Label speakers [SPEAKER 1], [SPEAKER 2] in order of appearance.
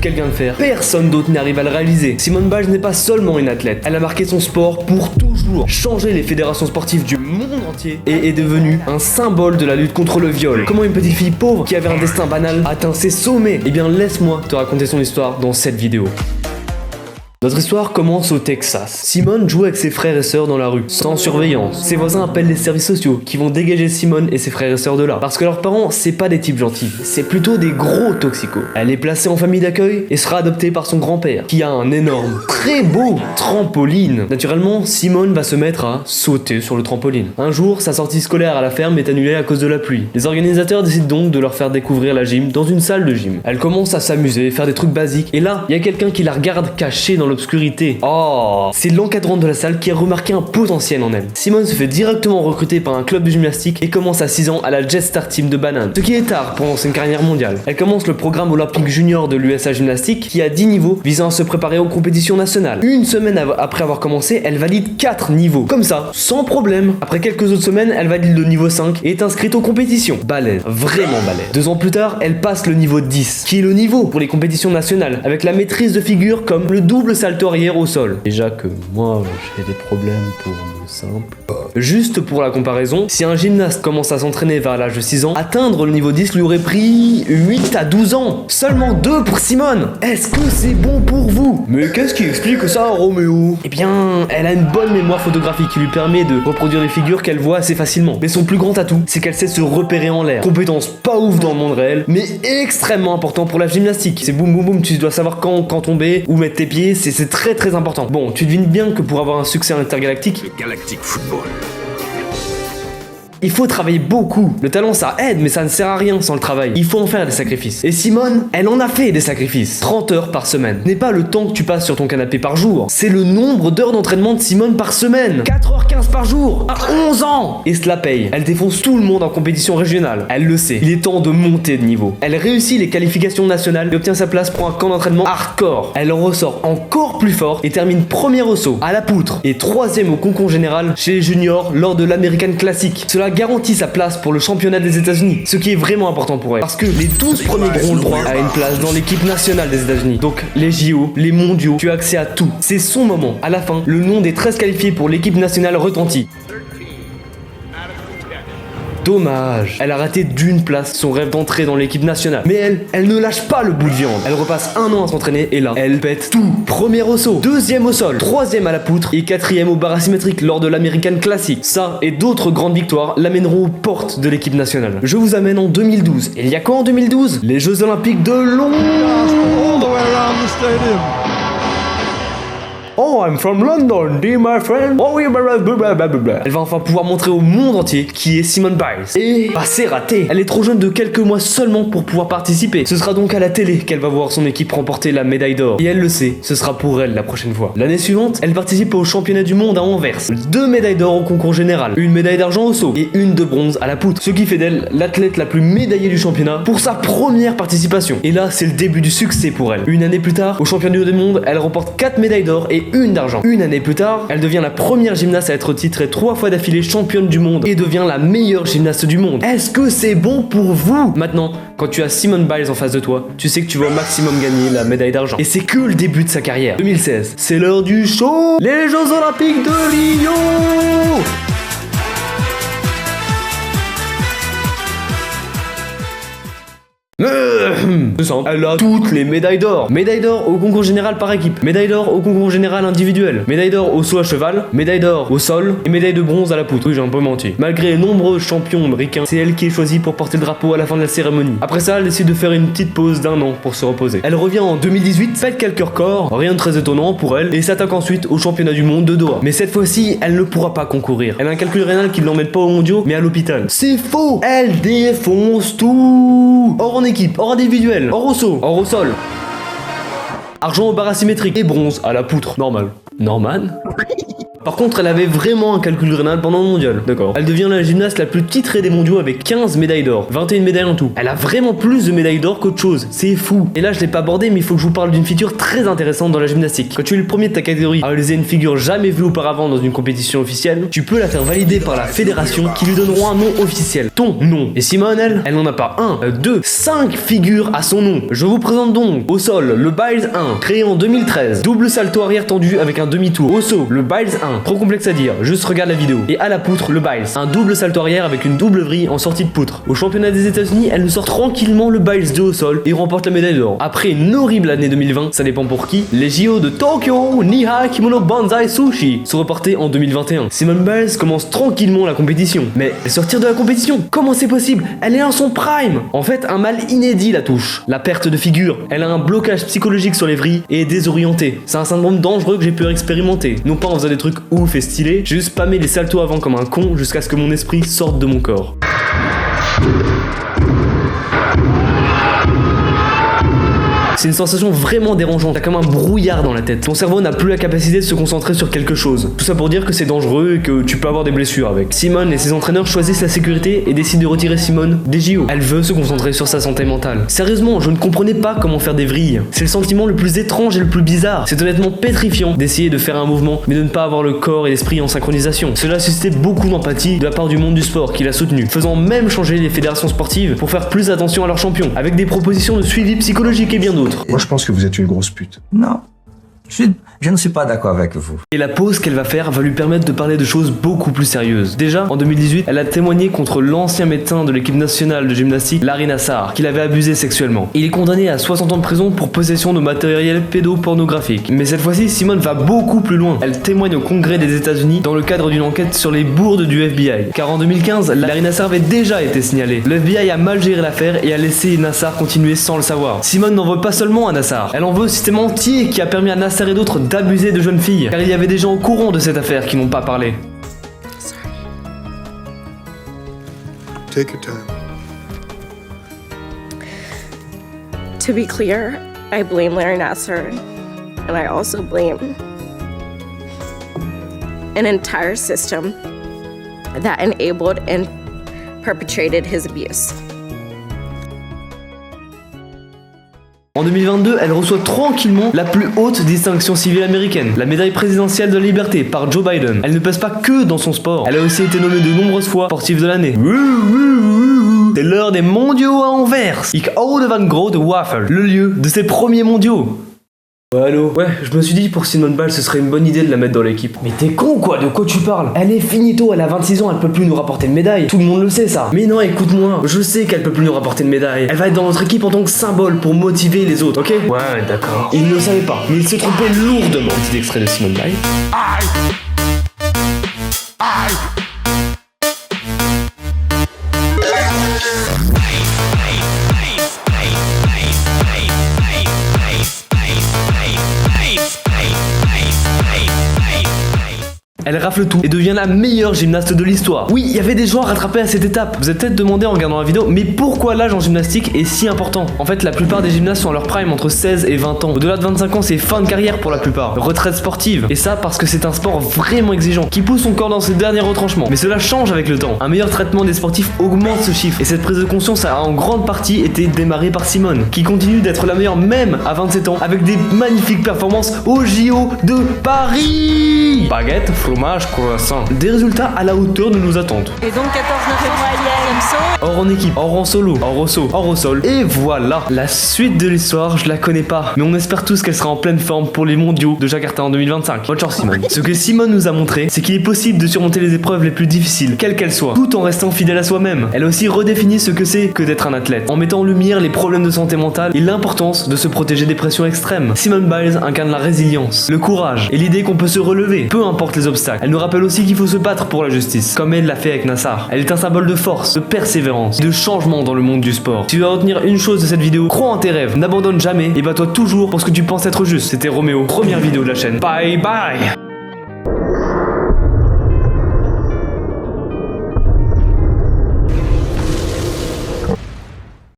[SPEAKER 1] qu'elle vient de faire, personne d'autre n'arrive à le réaliser. Simone Biles n'est pas seulement une athlète, elle a marqué son sport pour toujours, changé les fédérations sportives du monde entier et est devenue un symbole de la lutte contre le viol. Comment une petite fille pauvre qui avait un destin banal atteint ses sommets? Eh bien laisse-moi te raconter son histoire dans cette vidéo. Notre histoire commence au Texas. Simone joue avec ses frères et sœurs dans la rue, sans surveillance. Ses voisins appellent les services sociaux, qui vont dégager Simone et ses frères et sœurs de là. Parce que leurs parents, c'est pas des types gentils, c'est plutôt des gros toxicos. Elle est placée en famille d'accueil et sera adoptée par son grand-père, qui a un énorme, très beau trampoline. Naturellement, Simone va se mettre à sauter sur le trampoline. Un jour, sa sortie scolaire à la ferme est annulée à cause de la pluie. Les organisateurs décident donc de leur faire découvrir la gym dans une salle de gym. Elle commence à s'amuser, faire des trucs basiques, et là, il y a quelqu'un qui la regarde cachée dans l'obscurité. Oh, c'est l'encadrante de la salle qui a remarqué un potentiel en elle. Simone se fait directement recruter par un club de gymnastique et commence à 6 ans à la Jet Star Team de Banane, ce qui est tard pour lancer une carrière mondiale. Elle commence le programme olympique junior de l'USA Gymnastique qui a 10 niveaux visant à se préparer aux compétitions nationales. Une semaine après avoir commencé, elle valide 4 niveaux. Comme ça, sans problème. Après quelques autres semaines, elle valide le niveau 5 et est inscrite aux compétitions. Balèze, vraiment balèze. 2 ans plus tard, elle passe le niveau 10, qui est le niveau pour les compétitions nationales, avec la maîtrise de figure comme le double salto arrière au sol. Déjà que moi, j'ai des problèmes pour le simple. Juste pour la comparaison, si un gymnaste commence à s'entraîner vers l'âge de 6 ans, atteindre le niveau 10 lui aurait pris 8 à 12 ans. Seulement 2 pour Simone. Est-ce que c'est bon pour vous? Mais qu'est-ce qui explique ça, Roméo? Eh bien, elle a une bonne mémoire photographique qui lui permet de reproduire les figures qu'elle voit assez facilement. Mais son plus grand atout, c'est qu'elle sait se repérer en l'air. Compétence pas ouf dans le monde réel, mais extrêmement important pour la gymnastique. C'est boum boum boum, tu dois savoir quand tomber, où mettre tes pieds, c'est très important. Bon, tu devines bien que pour avoir un succès intergalactique,
[SPEAKER 2] le Galactic Football,
[SPEAKER 1] il faut travailler beaucoup. Le talent ça aide, mais ça ne sert à rien sans le travail. Il faut en faire des sacrifices. Et Simone, elle en a fait des sacrifices. 30 heures par semaine. Ce n'est pas le temps que tu passes sur ton canapé par jour. C'est le nombre d'heures d'entraînement de Simone par semaine. 4h15 par jour. À 11 ans. Et cela paye. Elle défonce tout le monde en compétition régionale. Elle le sait. Il est temps de monter de niveau. Elle réussit les qualifications nationales et obtient sa place pour un camp d'entraînement hardcore. Elle en ressort encore plus fort et termine première au saut, à la poutre, et 3ème au concours général chez les juniors lors de l'American Classic. Cela garantit sa place pour le championnat des États-Unis, ce qui est vraiment important pour elle, parce que les 12 premiers auront le droit à une place dans l'équipe nationale des États-Unis. Donc les JO, les mondiaux, tu as accès à tout. C'est son moment. À la fin, le nom des 13 qualifiés pour l'équipe nationale retentit. Dommage, elle a raté d'une place son rêve d'entrer dans l'équipe nationale. Mais elle ne lâche pas le bout de viande. Elle repasse 1 an à s'entraîner et là, elle pète tout. 1er au saut, 2e au sol, 3e à la poutre et 4e au bar asymétrique lors de l'American Classic. Ça et d'autres grandes victoires l'amèneront aux portes de l'équipe nationale. Je vous amène en 2012. Et il y a quoi en 2012? Les Jeux Olympiques de Londres. Oh, I'm from London, dear my friend. Oh oui, blablabla. Elle va enfin pouvoir montrer au monde entier qui est Simone Biles. Et bah c'est raté. Elle est trop jeune de quelques mois seulement pour pouvoir participer. Ce sera donc à la télé qu'elle va voir son équipe remporter la médaille d'or. Et elle le sait, ce sera pour elle la prochaine fois. L'année suivante, elle participe au championnat du monde à Anvers. 2 médailles d'or au concours général, une médaille d'argent au saut et une de bronze à la poutre. Ce qui fait d'elle l'athlète la plus médaillée du championnat pour sa première participation. Et là, c'est le début du succès pour elle. Une année plus tard, au championnat du monde, elle remporte 4 médailles d'or et une d'argent. Une année plus tard, elle devient la première gymnaste à être titrée 3 fois d'affilée championne du monde et devient la meilleure gymnaste du monde. Est-ce que c'est bon pour vous? Maintenant, quand tu as Simone Biles en face de toi, tu sais que tu vas au maximum gagner la médaille d'argent. Et c'est que le début de sa carrière. 2016, c'est l'heure du show. Les Jeux Olympiques de Rio. C'est simple, elle a toutes les médailles d'or. Médaille d'or au concours général par équipe, médaille d'or au concours général individuel, médaille d'or au saut à cheval, médaille d'or au sol et médaille de bronze à la poutre. Oui, j'ai un peu menti. Malgré les nombreux champions américains, c'est elle qui est choisie pour porter le drapeau à la fin de la cérémonie. Après ça, elle décide de faire une petite pause d'1 an pour se reposer. Elle revient en 2018, pète quelques records, rien de très étonnant pour elle, et s'attaque ensuite au championnat du monde de Doha. Mais cette fois-ci, elle ne pourra pas concourir. Elle a un calcul rénal qui ne l'emmène pas aux mondiaux, mais à l'hôpital. C'est faux. Elle défonce tout. Or en équipe, or individuel, or au saut, or au sol. Argent au bar asymétrique et bronze à la poutre. Normal. Norman. Par contre, elle avait vraiment un calcul rénal pendant le mondial. D'accord. Elle devient la gymnaste la plus titrée des mondiaux avec 15 médailles d'or. 21 médailles en tout. Elle a vraiment plus de médailles d'or qu'autre chose. C'est fou. Et là, je l'ai pas abordé, mais il faut que je vous parle d'une feature très intéressante dans la gymnastique. Quand tu es le premier de ta catégorie à réaliser une figure jamais vue auparavant dans une compétition officielle, tu peux la faire valider par la fédération qui lui donneront un nom officiel. Ton nom. Et Simone, elle n'en a pas 5 figures à son nom. Je vous présente donc au sol le Biles 1, créé en 2013. Double salto arrière tendu avec un demi-tour. Au saut, le Biles 1. Trop complexe à dire, juste regarde la vidéo. Et à la poutre, le Biles. Un double salto arrière avec une double vrille en sortie de poutre. Au championnat des États-Unis, elle nous sort tranquillement le Biles 2 au sol et remporte la médaille d'or. Après une horrible année 2020, ça dépend pour qui, les JO de Tokyo Nihai Kimono Banzai Sushi sont reportés en 2021. Simone Biles commence tranquillement la compétition. Mais sortir de la compétition, comment c'est possible? Elle est en son prime. En fait, un mal inédit la touche. La perte de figure. Elle a un blocage psychologique sur les vrilles et est désorientée. C'est un syndrome dangereux que j'ai pu expérimenter. Non pas en faisant des trucs ouf et stylés, j'ai juste spammé les saltos avant comme un con jusqu'à ce que mon esprit sorte de mon corps. C'est une sensation vraiment dérangeante, t'as comme un brouillard dans la tête. Ton cerveau n'a plus la capacité de se concentrer sur quelque chose. Tout ça pour dire que c'est dangereux et que tu peux avoir des blessures avec. Simone et ses entraîneurs choisissent la sécurité et décident de retirer Simone des JO. Elle veut se concentrer sur sa santé mentale. Sérieusement, je ne comprenais pas comment faire des vrilles. C'est le sentiment le plus étrange et le plus bizarre. C'est honnêtement pétrifiant d'essayer de faire un mouvement, mais de ne pas avoir le corps et l'esprit en synchronisation. Cela a suscité beaucoup d'empathie de la part du monde du sport qui l'a soutenu, faisant même changer les fédérations sportives pour faire plus attention à leurs champions, avec des propositions de suivi psychologique et bien d'autres.
[SPEAKER 2] Moi, je pense que vous êtes une grosse pute.
[SPEAKER 3] Non, je ne suis pas d'accord avec vous.
[SPEAKER 1] Et la pause qu'elle va faire va lui permettre de parler de choses beaucoup plus sérieuses. Déjà, en 2018, elle a témoigné contre l'ancien médecin de l'équipe nationale de gymnastique, Larry Nassar, qui l'avait abusé sexuellement. Il est condamné à 60 ans de prison pour possession de matériel pédopornographique. Mais cette fois-ci, Simone va beaucoup plus loin. Elle témoigne au Congrès des États-Unis dans le cadre d'une enquête sur les bourdes du FBI. Car en 2015, Larry Nassar avait déjà été signalé. Le FBI a mal géré l'affaire et a laissé Nassar continuer sans le savoir. Simone n'en veut pas seulement à Nassar, elle en veut au système entier qui a permis à Nassar et d'autres d'abuser de jeunes filles, car il y avait des gens au courant de cette affaire qui n'ont pas parlé.
[SPEAKER 4] Take your time.
[SPEAKER 5] To be clear, I blame Larry Nassar, and I also blame an entire system that enabled and perpetrated his abuse.
[SPEAKER 1] En 2022, elle reçoit tranquillement la plus haute distinction civile américaine, la médaille présidentielle de la liberté par Joe Biden. Elle ne pèse pas que dans son sport, elle a aussi été nommée de nombreuses fois sportive de l'année. C'est l'heure des mondiaux à Anvers. Ich houde van grote Wafel, le lieu de ses premiers mondiaux. Allô? Ouais, je me suis dit pour Simone Biles ce serait une bonne idée de la mettre dans l'équipe. Mais t'es con quoi? De quoi tu parles? Elle est finito, elle a 26 ans, elle peut plus nous rapporter de médaille. Tout le monde le sait ça. Mais non, écoute-moi, je sais qu'elle peut plus nous rapporter de médaille. Elle va être dans notre équipe en tant que symbole pour motiver les autres, ok? Ouais, d'accord. Il ne le savait pas, mais il se trompait lourdement. Petit extrait de Simone Biles. Elle rafle tout et devient la meilleure gymnaste de l'histoire. Oui, il y avait des gens à rattraper à cette étape. Vous êtes peut-être demandé en regardant la vidéo, mais pourquoi l'âge en gymnastique est si important? En fait, la plupart des gymnastes sont à leur prime entre 16 et 20 ans. Au-delà de 25 ans, c'est fin de carrière pour la plupart. Retraite sportive. Et ça parce que c'est un sport vraiment exigeant, qui pousse son corps dans ses derniers retranchements. Mais cela change avec le temps. Un meilleur traitement des sportifs augmente ce chiffre. Et cette prise de conscience a en grande partie été démarrée par Simone, qui continue d'être la meilleure même à 27 ans, avec des magnifiques performances au JO de Paris. Baguette, fromage, croissant. Des résultats à la hauteur de nos attentes.
[SPEAKER 6] Et donc 14,9 moyenne, saut.
[SPEAKER 1] Or en équipe, or en solo, or au saut, or au sol. Et voilà. La suite de l'histoire, je la connais pas. Mais on espère tous qu'elle sera en pleine forme pour les mondiaux de Jakarta en 2025. Bonne chance Simone. Ce que Simone nous a montré, c'est qu'il est possible de surmonter les épreuves les plus difficiles, quelles qu'elles soient, tout en restant fidèle à soi-même. Elle a aussi redéfini ce que c'est que d'être un athlète, en mettant en lumière les problèmes de santé mentale et l'importance de se protéger des pressions extrêmes. Simone Biles incarne la résilience, le courage et l'idée qu'on peut se relever, peu importe les obstacles. Elle nous rappelle aussi qu'il faut se battre pour la justice, comme elle l'a fait avec Nassar. Elle est un symbole de force, de persévérance, de changement dans le monde du sport. Si tu dois retenir une chose de cette vidéo, crois en tes rêves, n'abandonne jamais et bats-toi toujours pour ce que tu penses être juste. C'était Roméo, première vidéo de la chaîne. Bye bye.